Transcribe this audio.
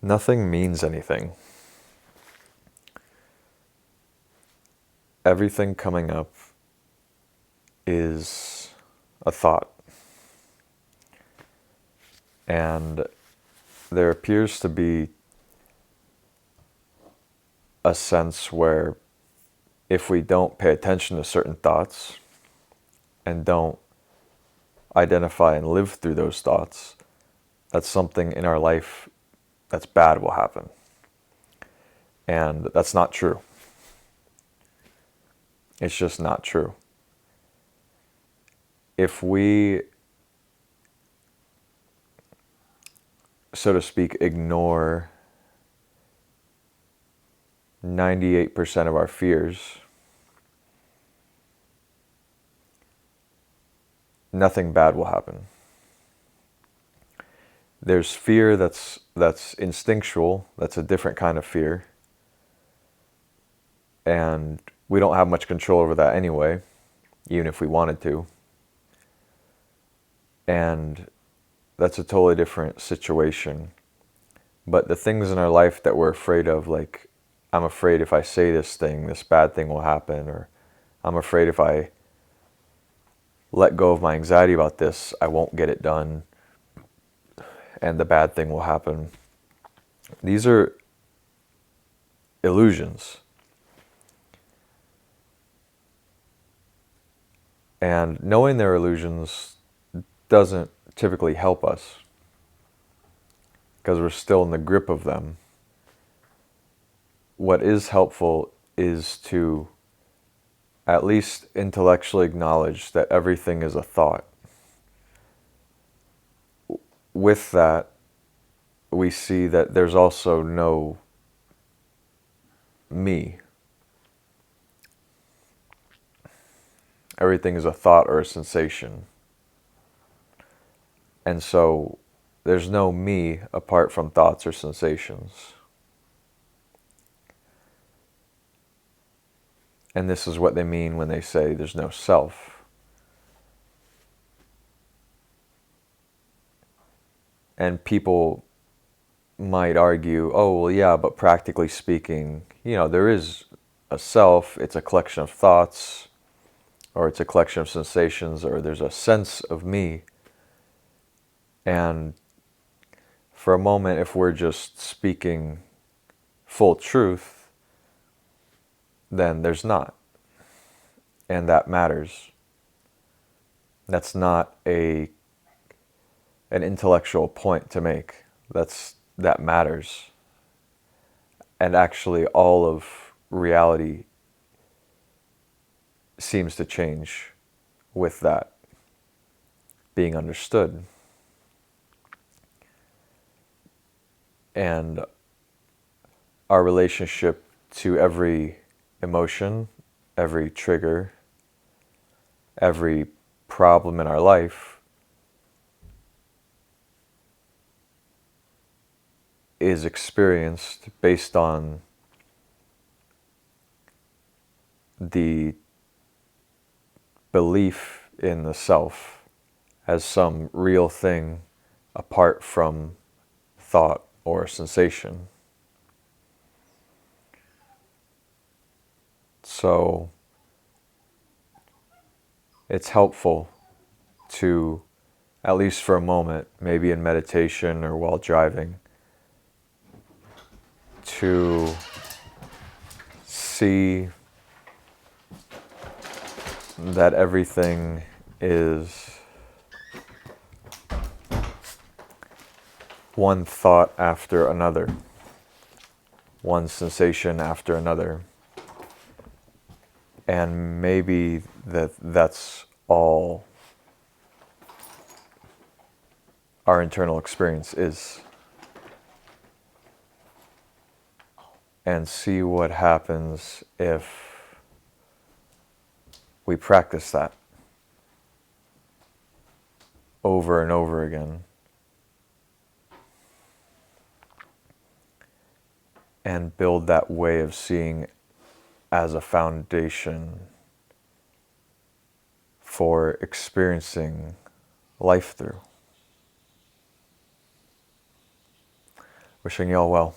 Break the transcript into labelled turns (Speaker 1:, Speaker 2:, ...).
Speaker 1: Nothing means anything. Everything coming up is a thought. And there appears to be a sense where if we don't pay attention to certain thoughts and don't identify and live through those thoughts, that something in our life that's bad will happen. And that's not true. It's just not true. If we, so to speak, ignore 98% of our fears, nothing bad will happen. There's fear that's instinctual, that's a different kind of fear. And we don't have much control over that anyway, even if we wanted to. And that's a totally different situation. But the things in our life that we're afraid of, like, I'm afraid if I say this thing, this bad thing will happen, or I'm afraid if I let go of my anxiety about this, I won't get it done, and the bad thing will happen. These are illusions. And knowing they're illusions doesn't typically help us because we're still in the grip of them. What is helpful is to at least intellectually acknowledge that everything is a thought. With that, we see that there's also no me. Everything is a thought or a sensation. And so there's no me apart from thoughts or sensations. And this is what they mean when they say there's no self. And people might argue, oh, well, yeah, but practically speaking, there is a self, it's a collection of thoughts, or it's a collection of sensations, or there's a sense of me. And for a moment, if we're just speaking full truth, then there's not. And that matters. That's not an intellectual point to make. That matters. And actually all of reality seems to change with that being understood. And our relationship to every emotion, every trigger, every problem in our life is experienced based on the belief in the self as some real thing apart from thought or sensation. So it's helpful to, at least for a moment, maybe in meditation or while driving, to see that everything is one thought after another, one sensation after another. And maybe that's all our internal experience is. And see what happens if we practice that over and over again. And build that way of seeing as a foundation for experiencing life through. Wishing you all well.